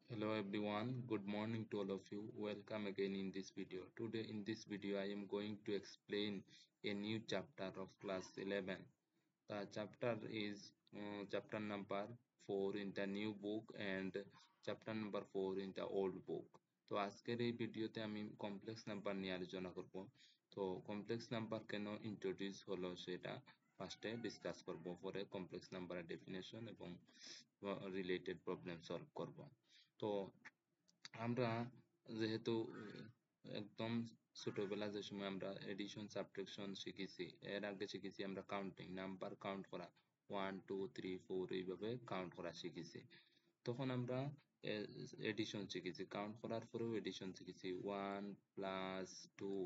Hello everyone, good morning to all of you. Welcome again in this video. Today in this video I am going to explain a new chapter of class 11. The chapter is chapter number 4 in the new book and chapter number 4 in the old book. তো আজকের এই ভিডিওতে আমি complex number নিয়ে আলোচনা করব। তো complex number কেন ইন্ট্রোডিউস হলো সেটা ফার্স্টে ডিসকাস করব, পরে কমপ্লেক্স নাম্বারের ডেফিনেশন এবং রিলেটেড প্রবলেম সলভ করব। তো আমরা যেহেতু একদম ছোটবেলা যে সময় আমরা এডিশন সাবট্রাকশন শিখেছি, এর আগে শিখেছি আমরা কাউন্টিং, নাম্বার কাউন্ট করা, 1 2 3 4 এইভাবে কাউন্ট করা শিখেছি। তখন আমরা এডিশন শিখেছি, কাউন্ট করার পরেও এডিশন শিখেছি, 1 + 2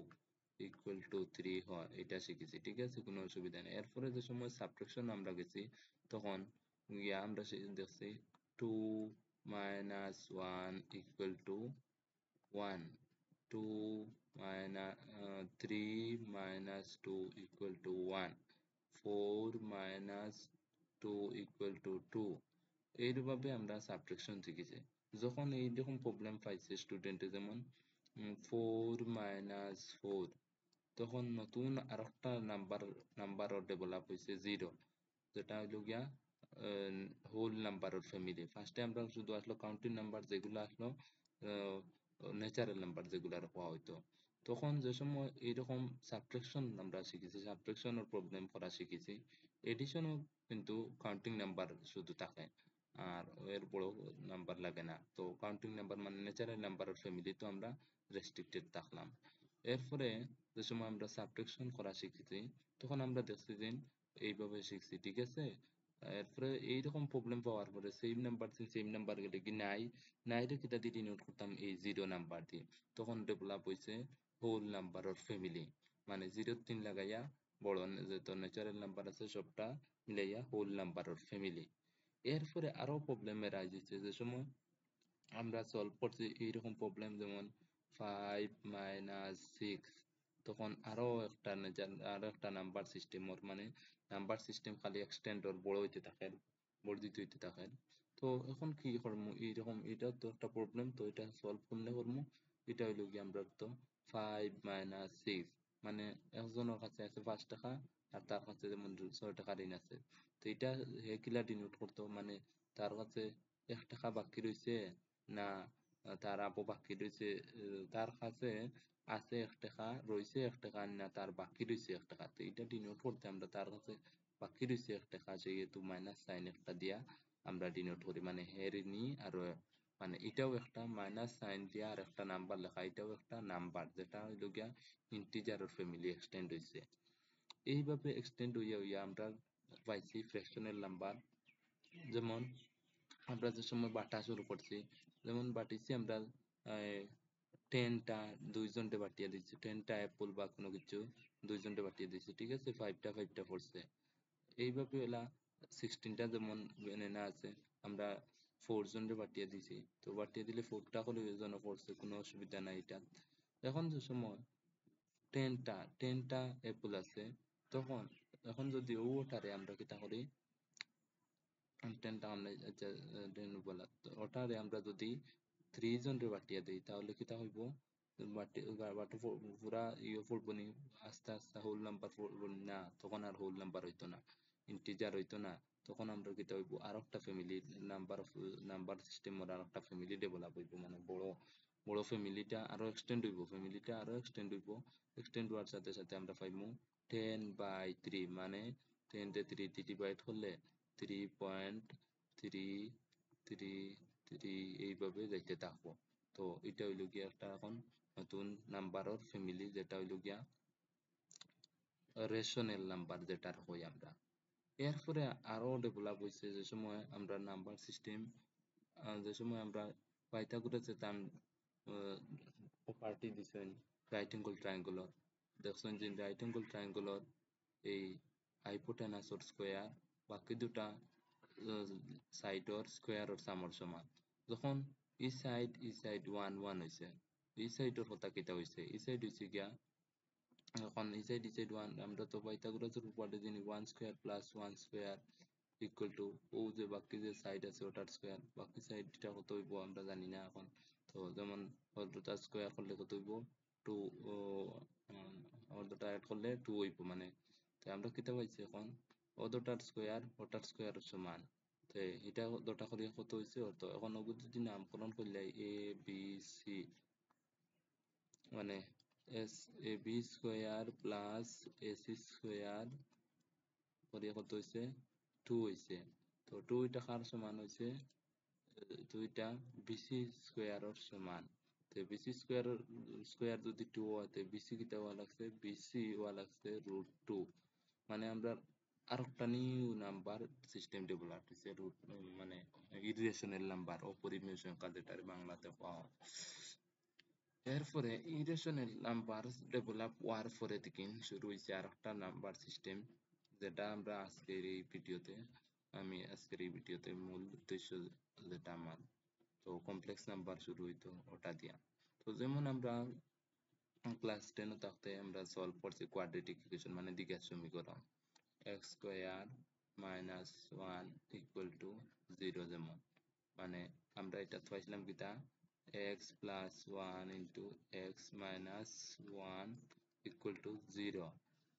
= 3 হয়, এটা শিখেছি, ঠিক আছে, কোনো অসুবিধা নেই। এরপরে যে সময় সাবট্রাকশন আমরা গেছি, তখন আমরা দেখছি 2 - 1 = 1, 3 - 2 = 1, 4 - 2 = 2। এইভাবে আমরা সাবট্রাকশন শিখেছি। যখন এইরকম প্রবলেম পাইছে স্টুডেন্টে, যেমন 4 - 4, তখন নতুন আরেকটা নাম্বারও ডেভেলপ হয়েছে, 0, যেটা হইল গিয়া হোল নাম্বারের ফ্যামিলি। ফার্স্টে আমরা শুধু আসলো কাউন্টিং নাম্বার, যেগুলো আসলো ন্যাচারাল নাম্বার যেগুলো হওয়া হইতো। তখন যে সময় এইরকম সাবট্রাকশন আমরা শিখেছি, সাবট্রাকশনের প্রবলেম করা শিখেছি, এডিশনও কিন্তু কাউন্টিং নাম্বার শুধু থাকে, আর এর বড় নাম্বার লাগে না। তো কাউন্টিং নাম্বার মানে ন্যাচারাল নাম্বারের ফ্যামিলি, তো আমরা রেস্ট্রিক্টেড থাকলাম। এরপরে যে সময় আমরা সাবট্রাকশন করা শিখেছি, তখন আমরা দেখছি যে এইভাবে শিখছি, ঠিক আছে। এরপরে এইরকম প্রবলেম পাওয়ার পরে সেম নাম্বার গেলে কি নাই, নাইরে কিটা দিয়ে ডিনোট করতাম এই 0 নাম্বার দিয়ে। তখন ডেভেলপ হয়েছে হোল নাম্বারের ফ্যামিলি, মানে 0 র 3 লাগাইয়া বড় যত ন্যাচারাল নাম্বার আছে সবটা মিলাইয়া হোল নাম্বারের ফ্যামিলি। এরপরে আরো প্রবলেম রাইজ হয়েছে, যে সময় আমরা সলভ করছি এইরকম প্রবলেম, যেমন 5 - 6, তখন আরো একটা নাম্বার সিস্টেম ওর, মানে নাম্বার সিস্টেম খালি এক্সটেন্ড ওর বড় হইতে থাকে, বর্ধিত হইতে থাকে। তো এখন কি করবো, এইরকম এটা তো একটা প্রবলেম, তো এটা সলভ করলে করবো। এটা হইলো কি আমরা তো 5 - 6, মানে একজনের কাছে আছে 5 টাকা, আর তার কাছে যেমন 6 টাকা ঋণ আছে। তো এটা হে কিলা ডিনোট করতো, মানে তার কাছে 1 টাকা বাকি রয়েছে, না তার আপু বাকি রয়েছে, তার কাছে আছে 1 টাকা, রয়েছে 1 টাকা, না তার বাকি রয়েছে 1 টাকা। তো এটা ডিনোট করতে আমরা তার কাছে বাকি রয়েছে 1 টাকা, যেহেতু মাইনাস সাইন একটা দিয়া আমরা ডিনোট করি, মানে হেরিনি। আর মানে এটাও একটা মাইনাস সাইন দিয়া আর একটা নাম্বার লেখা, এটাও একটা নাম্বার, যেটা হইল গিয়া ইন্টিজারের ফ্যামিলি এক্সটেন্ড হয়েছে। এইভাবে এক্সটেন্ড হইয়া হইয়া আমরা পাইছি ফ্র্যাকশনাল নাম্বার। যেমন আমরা যে সময় বাটা শুরু করছি, যেমন বাটিছি আমরা 10টা, দুইজনকে বাটিয়ে দিচ্ছি, 10টা অ্যাপল বা কোনো কিছু দুইজনকে বাটিয়ে দিচ্ছি, ঠিক আছে, 5টা 5টা পড়ছে। এইভাবে এলা 16টা যেমন বেনানা আছে, আমরা 4 জনকে বাটিয়ে দিছি, তো বাটিয়ে দিলে 4টা করে জন পড়ছে, কোনো অসুবিধা নাই এটা। এখন যে সময় 10টা অ্যাপল আছে, তখন এখন যদি ওটারে আমরা কিতা করি, টেনটা আমরা আচ্ছা, বলা তো ওটারে আমরা যদি 3 জনরে বাটিয়া দেই, তাহলে কিতা হইব, বাটি পুরা ইয়ে পড়বো নি, আস্তে আস্তে হোল নাম্বার পড়বো না, তখন আর হোল নাম্বার হইতো না, ইন্টিজার হইতো না। তখন আমরা কিতা হইব, আর একটা ফ্যামিলি নাম্বার সিস্টেম আর একটা ফ্যামিলি ডেভেলপ হইব, মানে বড় বড় ফ্যামিলিটা আরো এক্সটেন্ড হইব। এক্সটেন্ড হওয়ার সাথে সাথে আমরা পাইমু 10/3, মানে 10 তে 3 ডিভাইড করলে 3.333 এইভাবে যাইতে থাকবো। তো এটা হইল গিয়া একটা এখন নতুন নাম্বারের ফ্যামিলি, যেটা হইল গিয়া রেশনাল নাম্বার যেটার হই আমরা। এরপরে আরো ডেভেলপ হয়েছে, যে সময় আমরা নাম্বার সিস্টেম, যে সময় আমরা পাইথাগোরাসের তার প্রপার্টি দিছেন রাইট অ্যাঙ্গেল ট্রায়াঙ্গুলার, দেখছেন যে রাইট অ্যাঙ্গেল ট্রায়াঙ্গুলার এই হাইপোটেনাসর স্কোয়ার বাকি দুটা সাইডর স্কোয়ারর সামর সমান। যখন ই সাইড 1 1 হয়েছে, এই সাইডর কথা কিতা হয়েছে, এই সাইড হয়েছে গিয়া, এখন এই সাইড 1, আমরা তো পাইথাগোরাসের উপপাদ্য জানি 1 square plus 1 square equal to ও যে বাকি যে সাইড আছে ওটার স্কোয়ার, বাকি সাইডটা কত হইব আমরা জানি না এখন। তো যেমন অর্ধটা স্কোয়ার করলে কত হইব, টু, অর্ধটা অ্যাড করলে টু হইব মানে। তো আমরা কিতা পাইছি এখন, অর্ধটার স্কোয়ার ওটার স্কোয়ার সমান। তো এটা অর্ধটা করিয়া কত হয়েছে অর্ধ, এখন ওগুলো যদি নামকরণ করলে এ বি সি মানে S A B square plus AC square করিয়া কত হয়েছে, টু হয়েছে। তো টু এটা কার সমান হয়েছে, দুইটা বিসি স্কোয়ারের সমান। তো বিসি স্কোয়ার স্কোয়ার যদি টু হয় তো বিসি কিটা হওয়া লাগছে, বিসি হওয়া লাগছে রুট টু। মানে আমরা আরেকটা নিউ নাম্বার সিস্টেম ডেভেলপ হয়েছে, রুট মানে ইরেশনাল নাম্বার, অপরিমেয় সংখ্যা যেটার বাংলাতে পাওয়া হয়। এরপরে ইরেশনাল নাম্বার ডেভেলপ হওয়ার পরে থেকে শুরু হয়েছে আরেকটা নাম্বার সিস্টেম, যেটা আমরা আজকের এই ভিডিওতে মূল উদ্দেশ্য যেটা আমার, তো কমপ্লেক্স নাম্বার শুরু হইতো ওটা দিয়া। তো যেমন আমরা ক্লাস 10 থাকতে আমরা সলভ করছি কোয়াড্রেটিক ইকুয়েশন মানে দ্বিঘাত সমীকরণ, x square minus one equal to zero. যেমন মানে আমরা এটা পাইছিলাম কিটা, x plus one into x minus one equal to zero.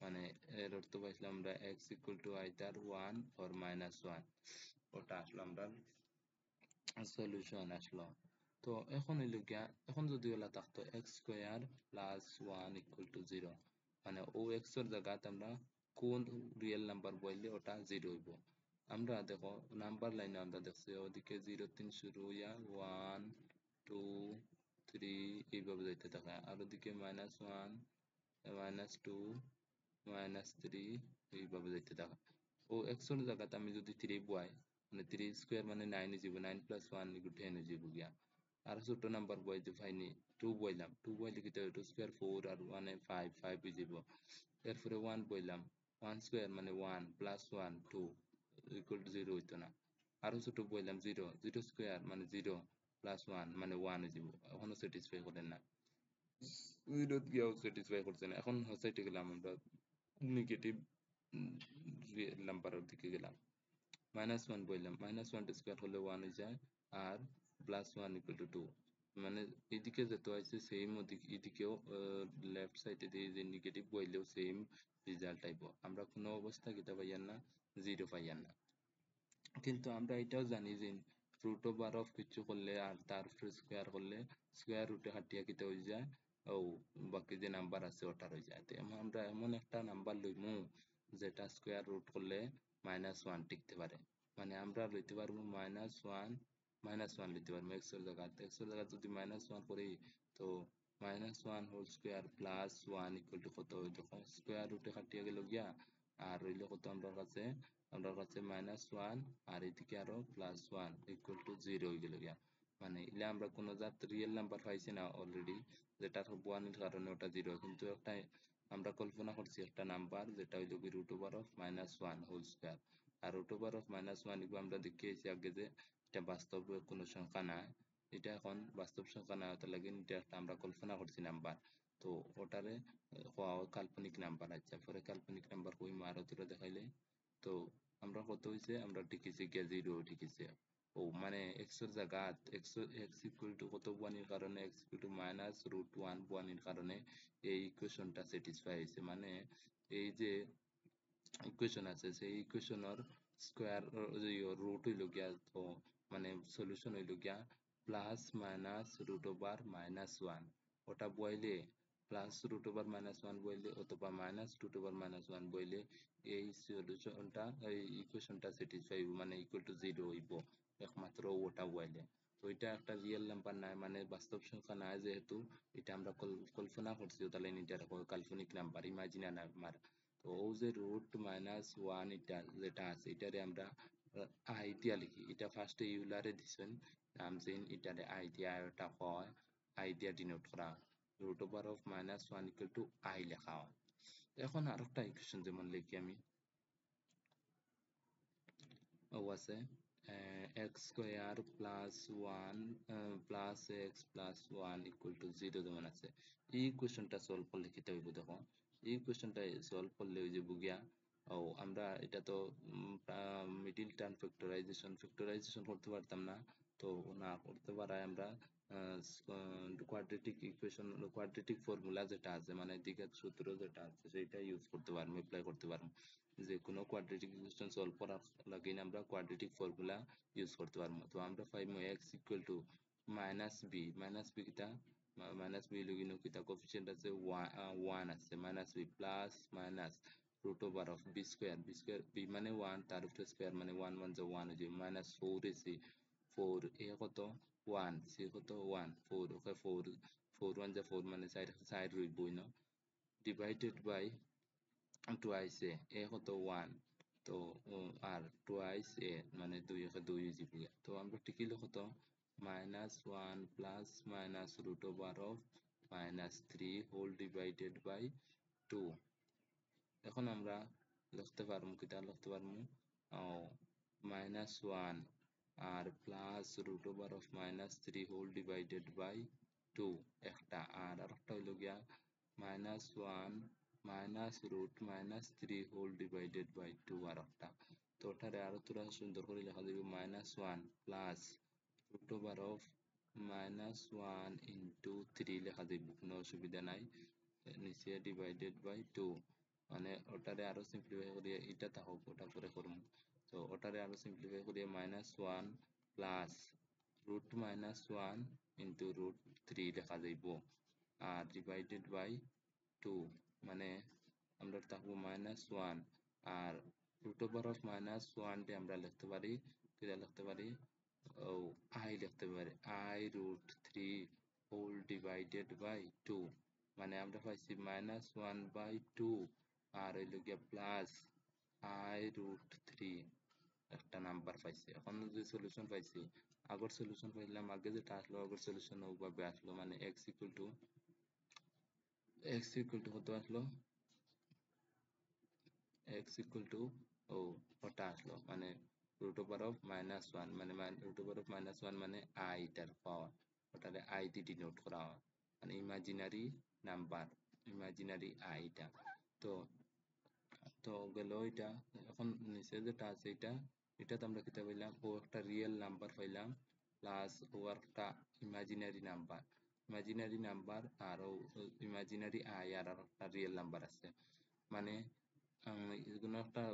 মানে এর অর্থ পাইছিলাম আমরা x equal two either one or minus one, ওটা আসলে আমরা সলিউশন আসলো। তো এখন হইল গিয়া, এখন যদি ওলা থাকতো x square plus one equal to zero, মানে ও এক্স এর জায়গাতে আমরা কোন রিয়েল নাম্বার বললে ওটা জিরো হইব। আমরা দেখো নাম্বার লাইনে আমরা দেখছি ওদিকে জিরো তিন শুরু হইয়া ওয়ান টু থ্রি এইভাবে যাইতে থাকে, আর ওদিকে minus one minus two minus three এইভাবে যাইতে থাকে। ও এক্স এর জায়গাতে আমি যদি থ্রি বয়াই, মানে থ্রি স্কোয়ার মানে নাইন হয়ে যাব, nine plus one equal ten হয়ে যাব গিয়া। আর ছোট নাম্বার বয়াইতে পাইনি, টু বইলাম, টু বইলে কি টু স্কোয়ার ফোর আর ওয়ানে ফাইভ, ফাইভ হয়ে যাব। এরপরে ওয়ান বইলাম, ওয়ান স্কোয়ার মানে one plus one two equal to zero হইতো না। আরো ছোট বইলাম জিরো, জিরো স্কোয়ার মানে জিরো প্লাস ওয়ান মানে ওয়ান হয়ে যাব, এখনো স্যাটিসফাই করেন না, জিরো গিয়াও স্যাটিসফাই করছে না। এখন সাইটে গেলাম আমরা নেগেটিভ নাম্বারের দিকে গেলাম, মাইনাস ওয়ান বললাম, মাইনাস ওয়ান স্কোয়ার হলে ওয়ান হয়ে যায়, আর plus one equal to two. মানে এদিকে যেত আছে সেম ওদিকে এদিকেও লেফট সাইডে দিয়ে যে নেগেটিভ বইলেও সেম রেজাল্ট আইব, আমরা কোনো অবস্থা কিতা পাইয়ান না, জিরো পাইয়ান না। কিন্তু আমরা এটাও জানি যে রুট ওভার অফ কিছু করলে আর তার স্কোয়ার করলে স্কোয়ার রুটে হাটিয়া কিতা হয়ে যায়, ও বাকি যে নাম্বার আছে ওটার হয়ে যায়। তো আমরা এমন একটা নাম্বার লইমু যেটা স্কোয়ার রুট করলে মাইনাস ওয়ান টিকতে পারে। মানে আমরা লইতে পারবো মাইনাস ওয়ান লইতে পারবো এক্স এর জায়গা, এক্স এর জায়গা যদি মাইনাস ওয়ান করি, তো minus one whole square plus one equal to কত, দেখো স্কোয়ার রুটে কাটিয়ে গেল গিয়া, আর রইল কত আমরা কাছে মাইনাস ওয়ান, আর এদিকে আরো plus one equal to zero হয়ে গেল গিয়া। মানে ইলে আমরা কোনো জাত রিয়েল নাম্বার পাইছি না অলরেডি, যেটা ওয়ানের কারণে ওটা জিরো, কিন্তু একটা আমরা কল্পনা করছি একটা নাম্বার যেটা হইল কি root over of minus one whole square. আর root over of minus one এগুলো আমরা দেখিয়েছি আগে যে এটা বাস্তব কোনো সংখ্যা না, এটা এখন বাস্তব সংখ্যা না হতে লাগে, এটা একটা আমরা কল্পনা করছি নাম্বার। তো ওটারে হওয়া কাল্পনিক নাম্বার। আচ্ছা পরে কাল্পনিক নাম্বার কই আরো তোরা দেখাইলে, তো আমরা কত হইছে, আমরা টিকেছি গিয়া জিরো টিকেছি। ও মানে এক্স এর জায়গা এক্স ইকুয়াল টু কত ওয়ানের কারণে, x equal to minus root one ওয়ানের কারণে এই ইকুয়েশনটা স্যাটিসফাই হয়েছে। মানে এই যে ইকুয়েশন আছে সেই ইকুয়েশনের স্কোয়ার রুট হইল গিয়া, তো মানে সলিউশন হইল গিয়া plus minus root over minus one, ওটা বইলে plus root over minus one বইলে অথবা minus root over minus one বইলে এই সলিউশনটা এই ইকুয়েশনটা স্যাটিসফাই হইব, মানে ইকুয়াল টু জিরো হইব একমাত্র ওটা বইলে। তো এটা একটা রিয়েল নাম্বার নাই, মানে বাস্তব সংখ্যা নাই, যেহেতু এটা আমরা কল্পনা করছি, তাহলে এটা কাল্পনিক নাম্বার, ইমাজিনারি নাম্বার। তো ও যে রুট মাইনাস ওয়ান এটা যেটা আছে এটারে আমরা আই দিয়া লিখি, এটা ফার্স্টে ইউলারে দিছেন নাম যেন এটারে আই দিয়া, এটা হয় আই দিয়া ডিনোট করা, root over of minus one equal to i লেখা হয়। এখন আরেকটা ইকুয়েশন যেমন লিখি আমি, ও আছে x square plus one plus x plus one equal to zero যেমন আছে, এই ইকুয়েশনটা সলভ করলে কি হইব দেখো, এই ইকুয়েশনটা সলভ করলে ওই যে বুগিয়া ও আমরা এটা তো মিডিল টার্ম ফ্যাক্টরাইজেশন করতে পারতাম না, তো না করতে পারায় আমরা কোয়াড্রেটিক ইকুয়েশন কোয়াড্রেটিক ফর্মুলা যেটা আছে মানে দ্বিঘাত সূত্র যেটা আছে সেটা ইউজ করতে পারবো, অ্যাপ্লাই করতে পারবো। যে কোনো কোয়াড্রেটিক ইকুয়েশন সলভ করার লাগে আমরা কোয়াড্রেটিক ফর্মুলা ইউজ করতে পারবো। তো আমরা পাইবো x equal to minus b কিটা মাইনাস বি লগিনো কিটা কোফিসিয়েন্ট আছে 1 আছে, minus b plus minus root over of b square b মানে 1 তার উপরে স্কয়ার মানে 1 1 যা 1 হয়ে যাবে মাইনাস 4 এসি 4 এ কত 1 সি কত 1 4 ওকে 4 4 1 যা 4 মানে সাইড সাইড রইবই না ডিভাইডেড বাই টুয়াইস এ কত 1 তো আর টুয়াইস এ মানে 2 একে 2 হয়ে যাবে। তো আমরা ঠিকই কত minus 1 plus minus root over of minus 3 whole divided by 2। এখন আমরা লিখতে পারবো কিটা লিখতে পারবো মাইনাস 1 আর plus root over of minus 3 whole divided by 2 একটা, আর আরেকটা হইল গিয়া minus 1 minus root minus 3 whole divided by 2 আর একটা। তো ওটারে আরো তোরা সুন্দর করে লেখা যাবে minus 1 plus root over of minus 1 into 3 লেখা যাবে, কোনো অসুবিধা নাই, নিচে ডিভাইডেড বাই 2। মানে ওটারে আরো সিম্পলিফাই করিয়ে এটা থাকুক ওটা করে করুন। তো ওটারে আরো সিম্পলিফাই করিয়ে minus 1 plus root minus 1 into root 3 লেখা যাইব আর ডিভাইডেড বাই 2। মানে আমরা থাকবো মাইনাস 1 আর রুট ওভার অফ মাইনাস 1 টি আমরা লিখতে পারি কিটা লিখতে পারি ও আই লিখতে পারি i root 3 whole divided by 2। মানে আমরা পাইছি মাইনাস 1 বাই 2 আর হইল গিয়া প্লাস আই রুট 3 একটা নাম্বার পাইছি। এখন যে সলিউশন পাইছি আগের সলিউশন পাইলাম আগে যেটা আসলো আগের সলিউশন ওভাবে আসলো মানে x ইকুয়াল টু কত আসলো x ইকুয়াল টু ও ওটা আসলো মানে রুট ওভার অফ মাইনাস 1 মানে রুট ওভার অফ মাইনাস 1 মানে আই টার পাওয়ার ওটারে আই দিয়ে ডিনোট করা হয় মানে ইমাজিনারি নাম্বার ইমাজিনারি আইটা। তো তো গেল এটা। এখন নিচে যেটা আছে এটা এটাতে আমরা কিতা পাইলাম ও একটা রিয়েল নাম্বার পাইলাম প্লাস ও একটা ইমাজিনারি নাম্বার আর ও ইমাজিনারি আই আর একটা রিয়েল নাম্বার আছে। মানে কোনো একটা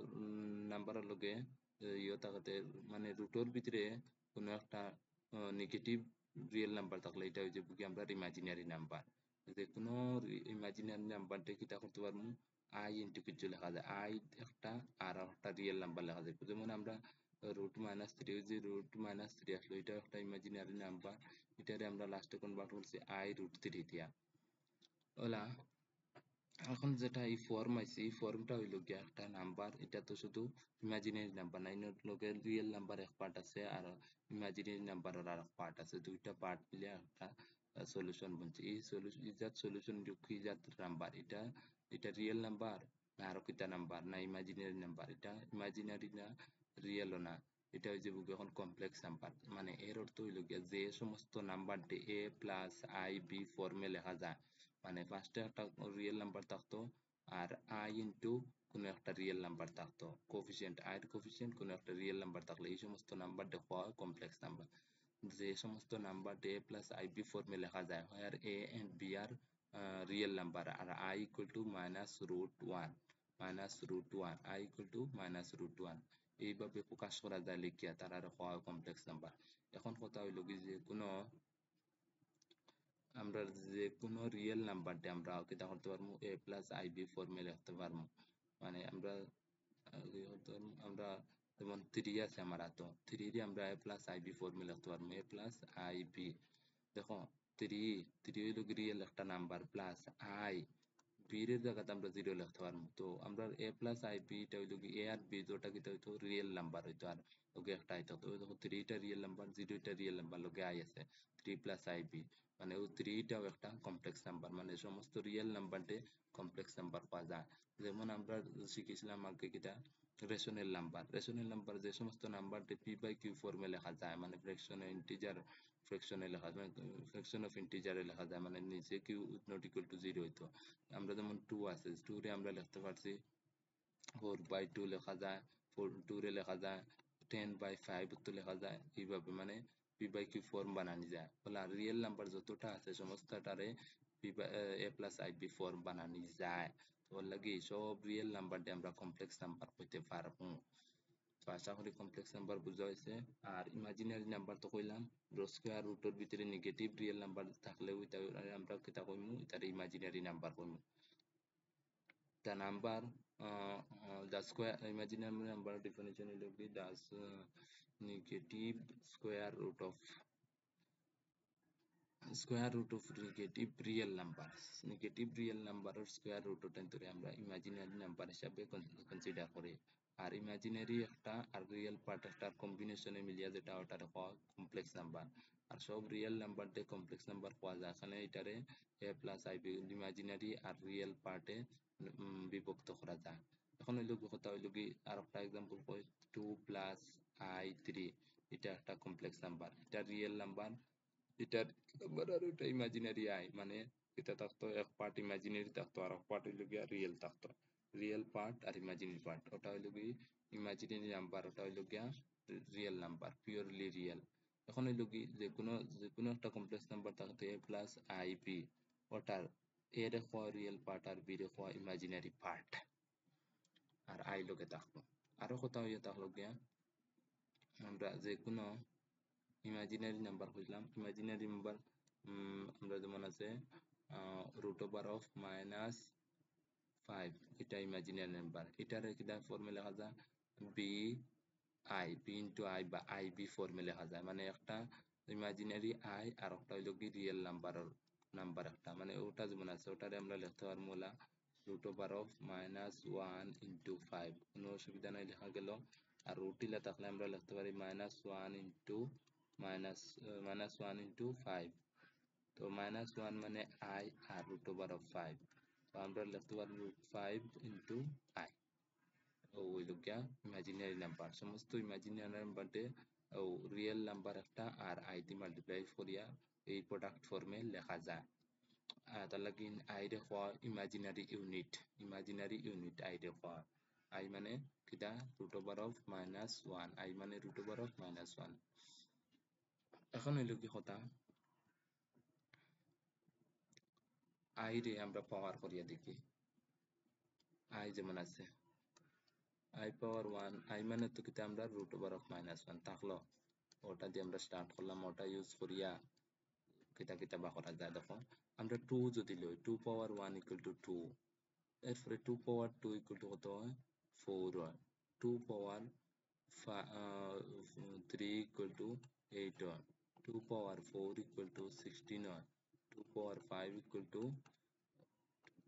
নাম্বারের লগে ইয়ে থাকতে মানে রুটের ভিতরে কোনো একটা নেগেটিভ রিয়েল নাম্বার থাকলে এটা হচ্ছে কি আমরা ইমাজিনারি নাম্বার। যে কোনো ইমাজিনারি নাম্বারটা কিটা করতে পারবো আই ইন্টু কিছু লেখা যায় আই একটা আর একটা রিয়েল নাম্বার লেখা যায়। যেমন আমরা রুট মাইনাস থ্রি যে রুট মাইনাস থ্রি আসলো এটা একটা ইমাজিনারি নাম্বার, এটারে আমরা লাস্টে কনভার্ট করছি আই রুট থ্রি দিয়া ওলা। এখন যেটা এই ফর্ম আইছে এই ফর্মটা হইল গিয়া একটা নাম্বার, এটা তো শুধু ইমাজিনারি নাম্বার না এর লগে রিয়েল নাম্বার এক পার্ট আছে আর ইমাজিনারি নাম্বারের আর এক পার্ট আছে, দুইটা পার্ট মিলে একটা সলিউশন বনছে। এই সলিউশন ইজাত সলিউশন ইজাত নাম্বার এটা এটা রিয়েল নাম্বার না আরো কিতা নাম্বার না ইমাজিনারি নাম্বার, এটা ইমাজিনারি না রিয়েলও না, এটা হচ্ছে এখন কমপ্লেক্স নাম্বার। মানে এর অর্থ হইল গিয়া যে সমস্ত নাম্বারটি a প্লাস আই বি ফর্মে লেখা যায় মানে ফার্স্টে একটা রিয়েল নাম্বার থাকতো আর আই ইন্টু কোনো একটা রিয়েল নাম্বার থাকতো কোফিসিয়েন্ট আই এর কোফিসিয়েন্ট কোনো একটা রিয়েল নাম্বার থাকলে এই সমস্ত নাম্বারটা হয় কমপ্লেক্স নাম্বার। যে সমস্ত number A plus I B ফর্মে লেখা যায় হয় আর এ এন্ড বি আর রিয়েল নাম্বার আর I equal to minus root one I equal to minus root one এইভাবে প্রকাশ করা যায় লিখিয়া তার আর হয় কমপ্লেক্স নাম্বার। এখন কথা হইল কি যে কোনো আমরা যে কোনো রিয়েল নাম্বারটা আমরা কিতা করতে পারবো এ প্লাস আই বি ফর্মে লিখতে পারবো। মানে আমরা আমরা যেমন থ্রি আছে আমার হাতে থ্রি দিয়ে আমরা এ প্লাস আই বি ফর্মে লিখতে পারবো এ প্লাস আই বি। দেখো থ্রি থ্রি হইল রিয়েল একটা নাম্বার প্লাস আই বির এর জায়গাতে আমরা জিরো লিখতে পারবো। তো আমরা এ প্লাস আই বি এটা হইলো কি এ আর বি যেটা কিতা হইতো রিয়েল নাম্বার হইতো আর ওকে একটা আইতো। তো দেখো থ্রিটা রিয়েল নাম্বার জিরোটা রিয়েল নাম্বার লোকে আই আছে থ্রি প্লাস আই বি মানে ও থ্রিটাও একটা কমপ্লেক্স নাম্বার মানে সমস্ত রিয়েল নাম্বারটে কমপ্লেক্স নাম্বার পাওয়া যায়। যেমন আমরা শিখেছিলাম আগে কিটা রেশনাল নাম্বার যে সমস্ত নাম্বারটে পি বাই কিউ ফর্মে লেখা যায় মানে ফ্র্যাকশনে লেখা যায় ফ্র্যাকশন অফ ইন্টিজারে লেখা যায় মানে নিচে q not equal to zero হইতো। আমরা যেমন টু আছে টু রে আমরা লিখতে পারছি 4/2 লেখা যায়, 4 রে লেখা যায়, 10/5 তো লেখা যায়। এইভাবে মানে p/q ফর্ম বানানি যায়। বলে আর রিয়েল নাম্বার যতটা আছে সমস্তটারে a প্লাস ib ফর্ম বানানি যায়। তো ওর লাগি সব রিয়েল নাম্বার দিয়ে আমরা কমপ্লেক্স নাম্বার হইতে পারবো। তো আশা করি কমপ্লেক্স নাম্বার বুঝা হয়েছে। আর ইমাজিনারি নাম্বার তো কইলাম, স্কোয়ার রুটের ভিতরে নেগেটিভ রিয়েল নাম্বার থাকলেও এটা আমরা কিতা কইমু, এটারে ইমাজিনারি নাম্বার কইমু। The number, the square imaginary number definition will be the negative square root of negative real numbers. Negative real number or square root ওটাকে আমরা imaginary number হিসাবে কনসিডার করি। আর ইমাজিনারি একটা আর রিয়েল পার্ট একটা কম্বিনেশনে মিলিয়ে যেটা ওটারে পাওয়া কমপ্লেক্স নাম্বার। আর সব রিয়েল নাম্বার দিয়ে কমপ্লেক্স নাম্বার পাওয়া যায়। এখানে এটারে a প্লাস আই ইমাজিনারি আর রিয়েল পার্টে বিভক্ত করা যায়। এখন হইল কথা হইল কি আর একটা এক্সাম্পল কই, 2 প্লাস i3 এটা একটা কমপ্লেক্স নাম্বার, এটা রিয়েল নাম্বার, এটার নাম্বার আর ওটা ইমাজিনারি আই, মানে এটা থাকতো এক পার্ট ইমাজিনারি থাকতো আর এক পার্ট হইল গিয়া রিয়েল থাকতো। রিয়েল পার্ট আর ইমাজিনারি পার্ট, ওটা হইল কি ইমাজিনারি নাম্বার, ওটা হইল গিয়া রিয়েল নাম্বার, পিওরলি রিয়েল। এখন হইল কি যে কোনো একটা কমপ্লেক্স নাম্বার থাকতে a প্লাস আই বি, ওটার এ রে হওয়া রিয়েল পার্ট আর বি রে হওয়া ইমাজিনারি পার্ট আর আই লোকে থাকলো। আরো কথা হইয়া থাকলো গিয়া আমরা যে কোনো ইমাজিনারি নাম্বার কইলাম, ইমাজিনারি নাম্বার আমরা যেমন আছে রুট ওভার অফ -5, এটা ইমাজিনারি নাম্বার, এটারে কিটা ফর্মে লেখা যায় b i, b into i বা আই বি ফর্মে লেখা যায়। মানে একটা ইমাজিনারি আই আর একটা হইল কি রিয়েল নাম্বার একটা, মানে ওটা যেমন আছে ওটারে আমরা লিখতে পারবো হলা রুট ওভার অফ -1 ইন্টু 5, কোনো অসুবিধা নাই লেখা গেল। আর রুট ইলা থাকলে আমরা লিখতে পারি -1 ইন্টু 5। তো -1 মানে আই আর রুট ওভার অফ 5, তো আমরা লিখতে পারি √5 × i। ও হইল গিয়া ইমাজিনারি নাম্বার। সমস্ত ইমাজিনারি নাম্বার দিয়ে ও রিয়েল নাম্বার একটা আর আই দিয়ে মাল্টিপ্লাই করিয়া এই প্রোডাক্ট ফর্মে লেখা যায়। তার লাগি আই রে হওয়া ইমাজিনারি ইউনিট আই রে হওয়া, আই মানে কিটা রুট ওভার অফ -1, আই মানে রুট ওভার অফ -1। এখন হইল কি কথা, আই রে আমরা পাওয়ার করিয়া দেখি। আই যেমন আছে আই পাওয়ার 1, আই মানে তো কিটা আমরা রুট ওভার অফ -1 থাকলো, ওটা দিয়ে আমরা স্টার্ট করলাম, ওটা ইউজ করিয়া কিটা কিটা বা করা যায়। দেখো আমরা 2 যদি লই, 2 পাওয়ার 1 ইকুয়াল টু 2, এরপরে 2 পাওয়ার 2 ইকুয়াল টু কত হয় 4 হয়, 2 পাওয়ার 3 ইকুয়াল টু 8 হয়, 2 পাওয়ার 4 ইকুয়াল টু 16 হয়, 2 পাওয়ার 5 ইকুয়াল টু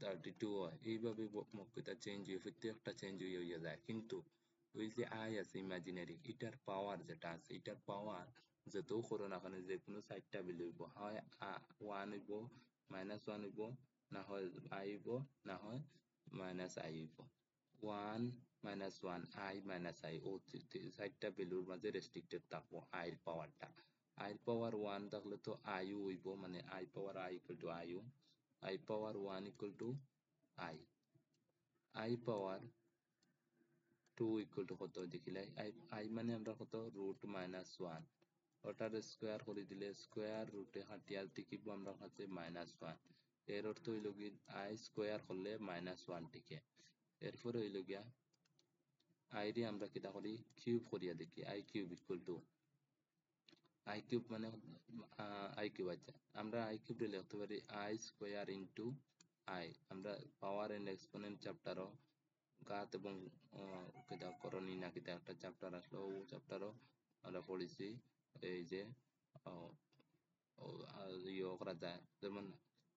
32 হয়। এইভাবে মক্কেটা চেঞ্জ হয়ে প্রত্যেকটা চেঞ্জ হয়ে যায়। কিন্তু ওই যে আই আছে ইমাজিনারি, এটার পাওয়ার যেটা আছে, এটার পাওয়ার যত করো না কেন যে কোনো চারটা ভ্যালু হইব, হয় 1 হইব, -1 হইব, না হয় আই হইব, না হয় -i হইব। 1 -1 আই -i ও চারটা ভ্যালুর মাঝে রেস্ট্রিক্টেড থাকবো আইর পাওয়ারটা। আইর পাওয়ার 1 থাকলে তো আইও হইব, মানে i power i equal to আইও, i power 1 equal to i, i power 2 equal to কত দেখিলাই, আই মানে আমরা কত √-1, ওটার স্কোয়ার করে দিলে স্কোয়ার রুটে হাতিয়ার টিকিব আমরা কাছে -1, এর অর্থ হইল কি আই স্কোয়ার করলে -1 টিকে। এরপরে হইল গিয়া আই রে আমরা কিটা করি কিউব করিয়া দেখি, I cube equal to I cube মানে আই কিউব, আচ্ছা আমরা আই কিউব রে লিখতে পারি আই স্কোয়ার ইন্টু আই। আমরা পাওয়ার এন্ড এক্সপোনেন্ট চ্যাপ্টারও গাত এবং কিতা করণী না কিতা একটা চ্যাপ্টার আসলো, ও চ্যাপ্টারও আমরা পড়েছি। এই যে ইয়ে করা যায়, যেমন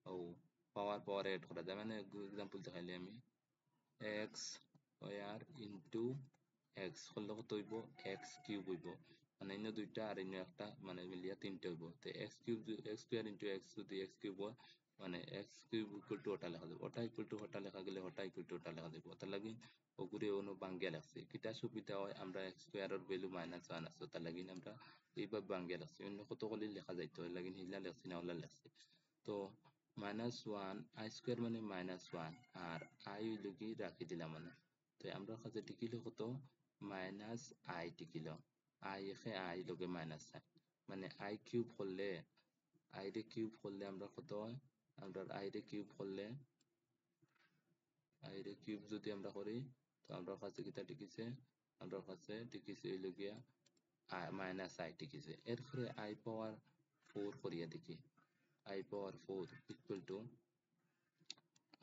ও পাওয়ার এড করা যায়, মানে এক্সাম্পল দেখাইলে আমি এক্স স্কোয়ার ইন্টু এক্স করলে কত হইব এক্স কিউব হইব, মানে ইন্য দুইটা আর ইন্য একটা, মানে মিলিয়া তিনটা হইব। তো x cube x square into x যদি এক্স কিউব হয়, মানে এক্স কিউব ইকুয়াল টু ওটা লেখা যাবে, ওটা ইকুয়াল টু ওটা লেখা গেলে ওটা ইকুয়াল টু ওটা লেখা যাবে। তার লাগি ওগুলি অনু বাঙ্গিয়া লাগছে, কিটা সুবিধা হয় আমরা এক্স স্কোয়ারের ভ্যালু -1 আছে, তার লাগি আমরা এইভাবে বাঙ্গিয়া লাগছে, অন্য কতগুলি লেখা যাইতো, এর লাগি হিলা লেখছি না ওলা লেখছি। তো -1 আই স্কোয়ার মানে -1 আর আই হইল কি রাখি দিলাম, মানে তো আমরা কাছে টিকিল কত মাইনাস আই টিকিল আই এখে আই লগে মাইনাস আই মানে আই কিউব করলে আই রে কিউব করলে আমরা কত হয় আমরা আই রে কিউব করলে আই রে কিউব যদি আমরা করি তো আমরা কাছে কিটা টিকিছে আমরা কাছে টিকিছে হইল গিয়া মাইনাস আই টিকিছে এরপরে আই পাওয়ার 4 করিয়া দেখি I power 4 equal to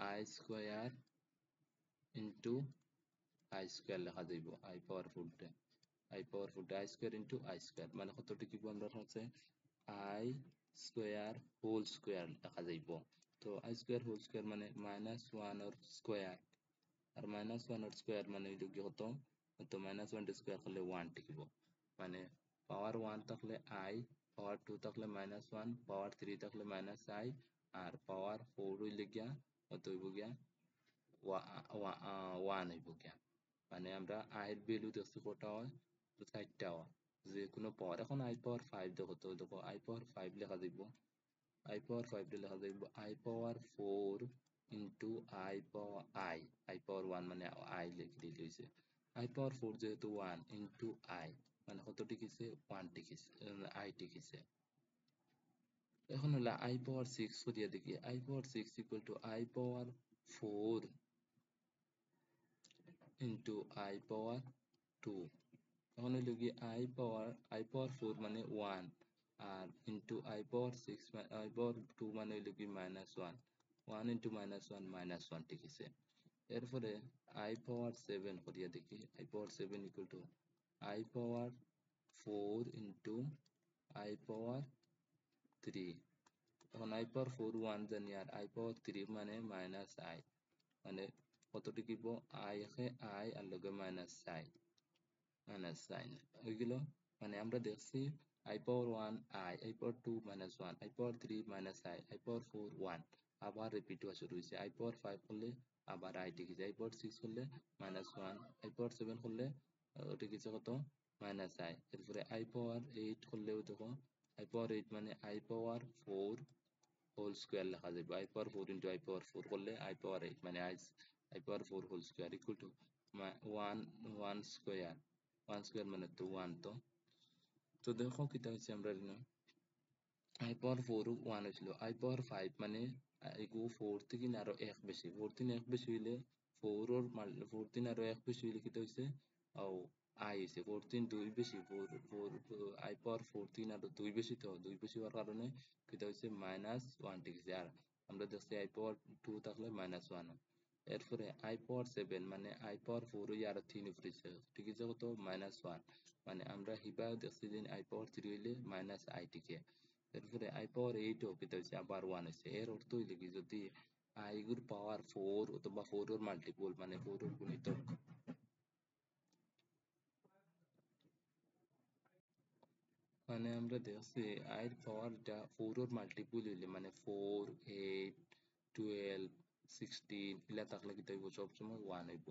I square into I square লেখা যাইব I power 4 I power 4 I square into I square মানে কত টিকিব আমরা হচ্ছে আই স্কোয়ার হোল স্কোয়ার লেখা যাইব তো আই স্কোয়ার হোল স্কোয়ার মানে মাইনাস ওয়ান ওর স্কোয়ার আর মাইনাস ওয়ান ওর স্কোয়ার মানে হইল কি হতো তো মাইনাস ওয়ান স্কোয়ার করলে ওয়ান টিকিব মানে পাওয়ার ওয়ান থাকলে আই পাওয়ার টু থাকলে মাইনাস ওয়ান পাওয়ার থ্রি থাকলে মাইনাস আই আর পাওয়ার ফোর হইলে গিয়া কত হইব গিয়া ওয়ান হইব গিয়া মানে আমরা আয়ের ভ্যালু দেখছি কটা হয় তো চারটা হয় যে কোনো পাওয়ার এখন আই পাওয়ার ফাইভ দেখো তো দেখো আই পাওয়ার ফাইভ লেখা যাইব আই পাওয়ার ফাইভ লেখা যাইব I power four into I power one মানে আই লিখে দিলে হয়েছে আই পাওয়ার ফোর যেহেতু ওয়ান ইন্টু আই মানে কত টিকিছে ওয়ান টিকিছে আই টিকিছে এখন হলো আই পাওয়ার সিক্স করিয়া দেখি I power six equal to I power four into I power two এখন হইল কি আই পাওয়ার ফোর মানে ওয়ান আর into I power six I power two মানে হইল কি minus one one into minus one টিকিছে এরপরে আই পাওয়ার সেভেন করিয়া দেখি I power seven equal to I power four into I power three এখন আই পাওয়ার ফোর ওয়ান জানি আর আই পাওয়ার থ্রি মানে মাইনাস আই মানে কত টিকিব আই এখে আই আর লগে মাইনাস সাইন ওইগুলো মানে আমরা দেখছি i power one i power two minus one i power three minus i power four one আবার রিপিট হওয়া শুরু হয়েছে আই পাওয়ার ফাইভ করলে আবার আই টিকেছে আই পাওয়ার সিক্স করলে minus one i power seven করলে টিকেছে কত মাইনাস আই এরপরে আই পাওয়ার এইট করলেও দেখো আই পাওয়ার এইট মানে i power four whole square লেখা যাবে i power four into I power four করলে আই পাওয়ার এইট মানে i power four whole square equal to one one square মানে তো one তো দেখো কিতা হয়েছে আমরা আই পাওয়ার ফোর ওয়ান হয়েছিল আই পাওয়ার ফাইভ মানে এগু ফোর থেকে আরো এক বেশি ফোর থেকে এক বেশি হইলে ফোর থেকে আরো এক বেশি হইলে কিতা হয়েছে ও আই হয়েছে ফোর থেকে দুই বেশি আই পাওয়ার ফোর থেকে আরো দুই বেশি তো দুই বেশি হওয়ার কারণে কিতা হয়েছে মাইনাস ওয়ান টিকেছে আর আমরা দেখছি আই পাওয়ার টু থাকলে মাইনাস ওয়ান এরপরে আই পাওয়ার সেভেন মানে আই পাওয়ার ফোর হইয়া আরো তিন উপরে ঠিক আছে কত মাইনাস ওয়ান মানে আমরা হিবা দেখছি যে আই পাওয়ার থ্রি হইলে মাইনাস আই টিকে এরপরে আই পাওয়ার এইট ও কিতা হইছে আবার ওয়ান হইছে এর অর্থ হইলে কি যদি আই গুর পাওয়ার ফোর অথবা ফোর এর মাল্টিপল মানে ফোর এর গুণিতক মানে আমরা দেখছি আইর পাওয়ারটা ফোর এর মাল্টিপল হইলে মানে ফোর এইট টুয়েলভ সিক্সটিন এগুলা থাকলে কিতা হইব সবসময় ওয়ান হইব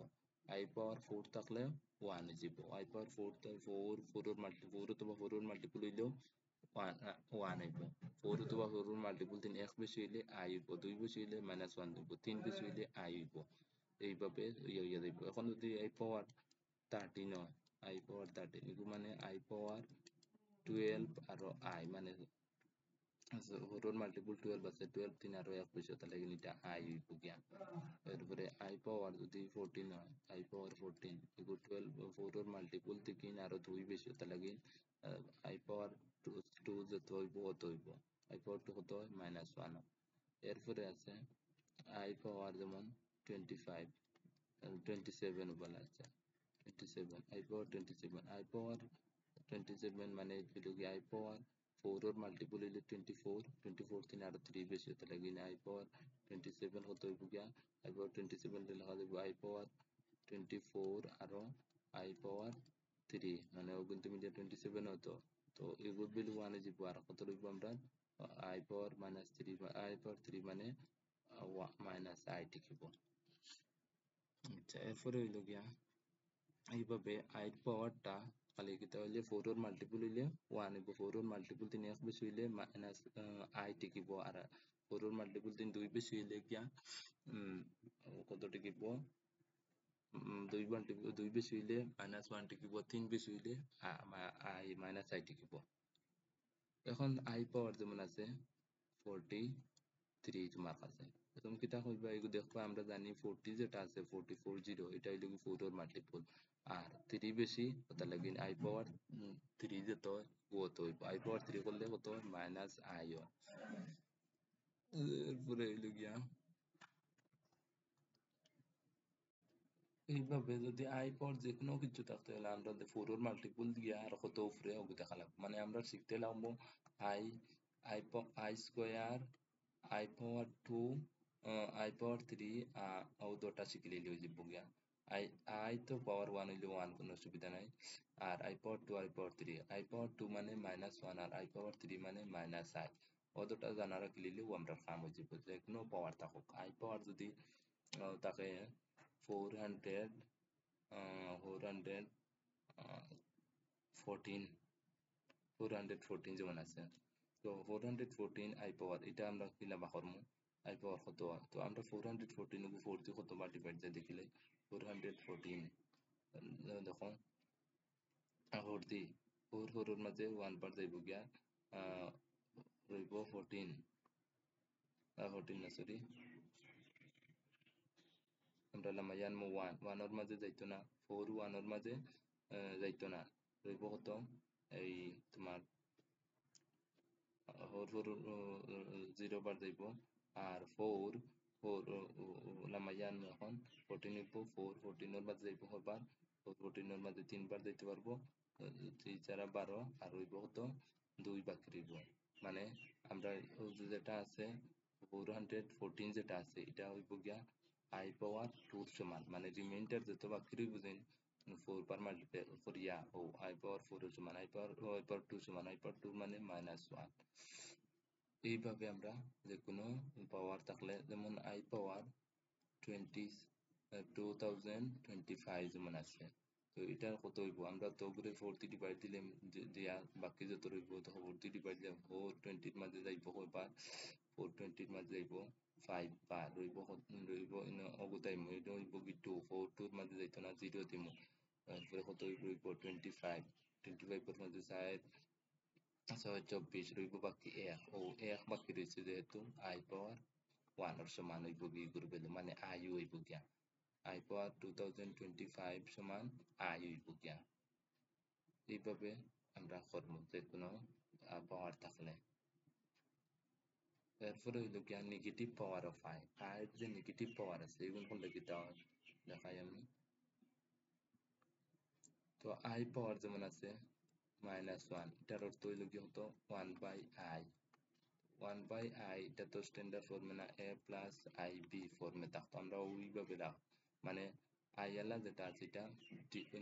আই পাওয়ার ফোর থাকলে ওয়ান হয়ে যাব আই পাওয়ার ফোর এর মাল্টিপল ফোর অথবা ফোর এর মাল্টিপল হইলেও ওয়ান হইব ফোর অথবা ফোর এর মাল্টিপল তিন এক বেশি হইলে আই হইব দুই বেশি হইলে মাইনাস ওয়ান হইব তিন বেশি হইলে আই হইব এইভাবে ইয়ে যাইব এখন যদি আই পাওয়ার থার্টিন হয় আই পাওয়ার থার্টিন এগুলো মানে আই পাওয়ার টুয়েলভ আৰু আই মানে ফোর মাল্টিপল টুয়েলভ আছে টুয়েলভ তিন আরো এক বেশি তাহলে এটা আই হইব গিয়া এরপরে আই পাওয়ার যদি ফোরটিন হয় আই পাওয়ার ফোরটিন এগুলো টুয়েলভ ফোর মাল্টিপল থেকে আরো দুই বেশি তাহলে আই পাওয়ার টু টু যত হইব অত হইব আই পাওয়ার টু কত হয় মাইনাস ওয়ান এরপরে আছে আই পাওয়ার যেমন 25 27 বলা আছে 27 আই পাওয়ার 27 আই পাওয়ার 27 মানে হইল কি আই পাওয়ার ফোর এর মাল্টিপল হইলে 24 তিন আরো থ্রি বেশি হতে লাগে আই পাওয়ার 27 কত হইব গিয়া আই পাওয়ার 27 লেখা যাবে আই পাওয়ার 24 আরো আই পাওয়ার থ্রি মানে ও কিন্তু মিডিয়া 27 হতো তো এগুলো ভ্যালু ওয়ানে যাব আর কত লিখব আমরা i power minus three I power three মানে মাইনাস আই লিখব আচ্ছা এরপরে হইল গিয়া এইভাবে আইর পাওয়ারটা খালি কিতা হইলে ফোর এর মাল্টিপল হইলে ওয়ান হইব ফোর এর মাল্টিপল তিন এক বেশি হইলে মাইনাস আই টিকিব আর ফোর এর মাল্টিপল তিন দুই বেশি হইলে গিয়া কত টিকিব দুই বেশি হইলে -1 টিকিব, 3 বেশি হইলে আই মাইনাস আই টিকিব। এখন আই পাওয়ার যেমন আছে 43 তোমার কাছে, তুমি কিতা কইবা এগুলো দেখবা, আমরা জানি 40 যেটা আছে 40 এটা হইলে 4 এর মাল্টিপল, আর 3 বেশি ওটা লাগি আই পাওয়ার 3 যেত কত হইব, আই পাওয়ার 3 করলে কত হয় মাইনাস আই হয়। এরপরে হইলো গিয়া এইভাবে যদি আই পাওয়ার যে কোনো কিছু থাকতে হলে আমরা 4 এর মাল্টিপল দিয়ে আর কত উপরে ওগু দেখা লাগবে, মানে আমরা শিখতে লাগবো I I square I power 2 I power 3 ও দুটা শিখলে হয়ে যাব গিয়া। আই আই তো পাওয়ার 1 হইলে 1 কোনো অসুবিধা নাই, আর I power 2 I power 3, I power 2 মানে -1 আর আই পাওয়ার 3 মানে মাইনাস আই, ও দুটা জানা রাখলেও আমরা কাম হয়ে যাব। যে কোনো পাওয়ার থাকুক, আই পাওয়ার যদি তাকে 400 400 14 414 যেমন আছে, তো 414 আই পাওয়ার এটা আমরা কিলা বাকরমু, আই পাওয়ার কত হয়, তো আমরা 414 কে 4 দিয়ে কত বার ডিভাইড দিয়ে দেখিলে 414 দেখো 4 দি 4 এর মাঝে 1 বার যাইব গিয়া রইব 14 14 না সরি, আমরা লামাইয়ান মু 1 এর মাঝে যাইতো না, 4 1 এর মাঝে যাইতো না, রইব কত এই তোমার 4 0 বার যাইব, আর 4 4 লামাইয়ান এখন 14 হইব, 4 14 এর মাঝে যাইব কয়বার, 4 14 এর মাঝে 3 বার যাইতে পারবো, 3 4 12 আর হইব কত 2 বাকি রইব, মানে আমরা যেটা আছে 414 যেটা আছে এটা হইব গিয়া আই পাওয়ার 2 এর সমান, মানে রিমাইন্ডার যত বাকি রইব যেন 4 বার মাল্টিপ্লাই করিয়া ও আই পাওয়ার 4 এর সমান, আই পাওয়ার 2 সমান, আই পাওয়ার 2 মানে -1। এইভাবে আমরা যে কোনো পাওয়ার থাকলে, যেমন আই পাওয়ার 2025 যেমন আছে, তো এটার কত হইব, আমরা তো উপরে 4 দিয়ে ডিভাইড দিলে দিয়া বাকি যত রইব তো 4 দিয়ে ডিভাইড দিলে 420 এর মাঝে যাইব কয়বার, 420 এর মাঝে যাইব 5 বার, রইব অগুতাই এটা হইব কি 2, 4 2 এর মাঝে যাইতো না 0 দিমু, তারপরে কত হইব 25, 25 এর মাঝে 4 ছয় 24 রইব বাকি 1, ও 1 বাকি রয়েছে যেহেতু আই পাওয়ার 1 এর সমান হইব কি করবে, মানে আই হইব গিয়া আই পাওয়ার 2025 সমান আই হইব গিয়া। এইভাবে আমরা করব যে কোনো পাওয়ার থাকলে। এরপরে হইল গিয়া নেগেটিভ পাওয়ার অফ আই, আয়ের যে নেগেটিভ পাওয়ার আছে এগুলো কোনটা কি দেখাই আমি। তো আই পাওয়ার যেমন আছে -1, এটার অর্থ হইল কি হতো 1 বাই আই, 1 বাই আই, এটা তো স্ট্যান্ডার্ড ফর্মে না, এ প্লাস আই বি ফর্মে থাকতো, আমরা ওইভাবে মানে আই এলা যেটা আছে এটা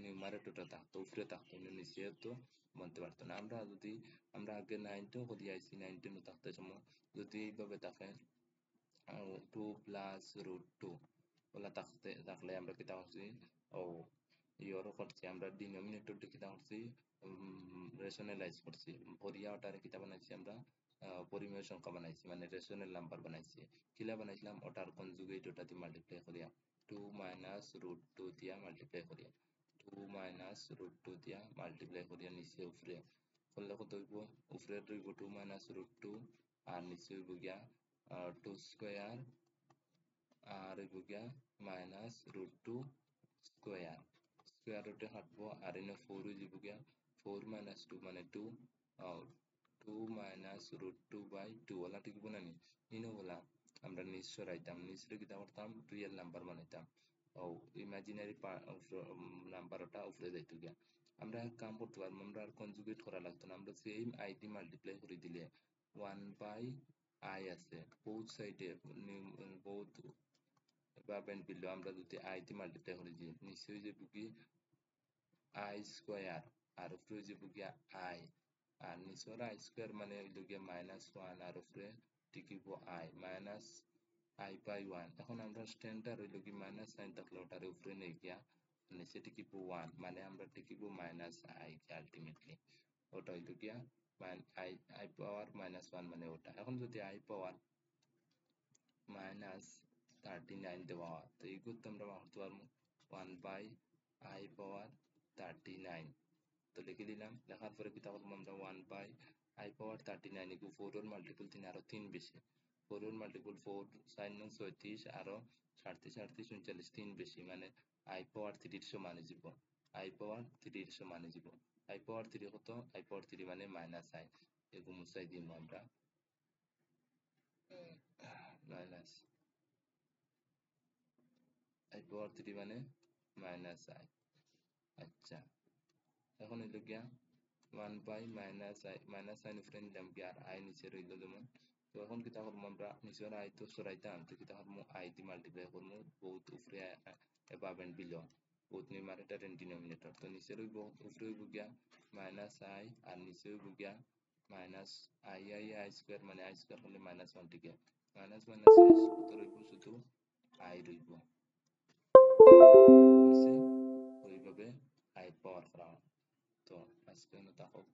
নিউমারেটরটা থাকতো উপরে থাকতো, নিচে তো বলতে পারতো না। আমরা যদি আমরা আগে 9 করি আইসি 9 থাকতে সময় যদি এইভাবে থাকে 2 প্লাস রুট 2 ওলা থাকলে আমরা কিতা করছি, ও ইয়রও করছি, আমরা ডিনোমিনেটরটা কিতা করছি রেশনালাইজ করছি, ভরিয়া ওটারে কিতা বানাইছি আমরা পরিমেয় সংখ্যা বানাইছি, মানে রেশনাল নাম্বার বানাইছি, কিলা বানাইছিলাম ওটার কনজুগেট ওটা দিয়ে মাল্টিপ্লাই করিয়া 2 মাইনাস রুট 2 দিয়া মাল্টিপ্লাই করিয়া 2 মাইনাস রুট 2 দিয়া মাল্টিপ্লাই করিয়া নিচে উপরে করলে কত হইব, উপরে হইব 2 মাইনাস রুট 2 আর নিচে হইব গিয়া 2 স্কোয়ার আর হইব গিয়া মাইনাস রুট 2 স্কোয়ার, স্কোয়ার রুটে কাটবো আর এনে 4 হয়ে যাব গিয়া 4 মাইনাস 2 মানে 2, 2 মাইনাস রুট 2 বাই 2 ওলা ঠিক না নি, ইনো বলা আমরা নিচ সরাইতাম, নিচরে কিতা করতাম রিয়েল নাম্বার বানাইতাম, ও ইমাজিনারি নাম্বার ওটা উপরে যাইতো গিয়া। আমরা এক কাম করতে পারবো, আমরা আর কনজুগেট করা লাগতো না, আমরা সেম আইডি মাল্টিপ্লাই করে দিলে 1 বাই আই আছে both সাইডে both above and below, আমরা যদি আই দিয়ে মাল্টিপ্লাই করে দিই নিচে হয়ে যাবে কি আই স্কোয়ার আর উপরে হয়ে যাবে গিয়া আই, আর নিচে ওরা আই স্কোয়ার মানে হইল গিয়া -1 আর উপরে টিকিব আই মাইনাস আই বাই 1। এখন আমরা স্ট্যান্ডার্ড হইল কি মাইনাস সাইন থাকলে ওটার উপরে নিয়ে গিয়া নিচে টিকিব 1, মানে আমরা টিকিব মাইনাস আই আলটিমেটলি, ওটা হইল গিয়া আই আই পাওয়ার -1 মানে ওটা। এখন যদি আই পাওয়ার -39 দেওয়া হয় তো এই করতে আমরা করতে পারবো 1/i⁻39 তো লিখে দিলাম লেখার পরে কি তাহলে আমরা 1/i⁻39 এগুলো 4 এর মাল্টিপল 3 আরো 3 বেশি 4 এর মাল্টিপল 4 4 নং 36 আরো 37 38 39 3 বেশি মানে i⁻3 এর সমান যাব i⁻3 এর সমান যাব i⁻3 কত i⁻3 মানে মাইনাস i এগুলো মুছাই দিব আমরা মাইনাস i⁻3 মানে মাইনাস i আচ্ছা এখন হইল গিয়া 1/-i মাইনাস আই উপরে নিলাম কি আর আই নিচে রইল যেমন তো এখন কিতা করবো আমরা নিচের আই তো সরাইতাম তো কিতা করবো আই দি মাল্টিপ্লাই করবো বহুত উপরে above and below বহুত নিউমারেটর এন্ড ডিনোমিনেটর তো নিচে রইব উপরে হইব গিয়া মাইনাস আই আর নিচে হইব গিয়া মাইনাস আই স্কোয়ার মানে আই স্কোয়ার হলে মাইনাস ওয়ান থেকে মাইনাস মাইনাস কত রইব শুধু আই রইব ওইভাবে আই পাওয়ার করা হয় তো আজকে থাকুক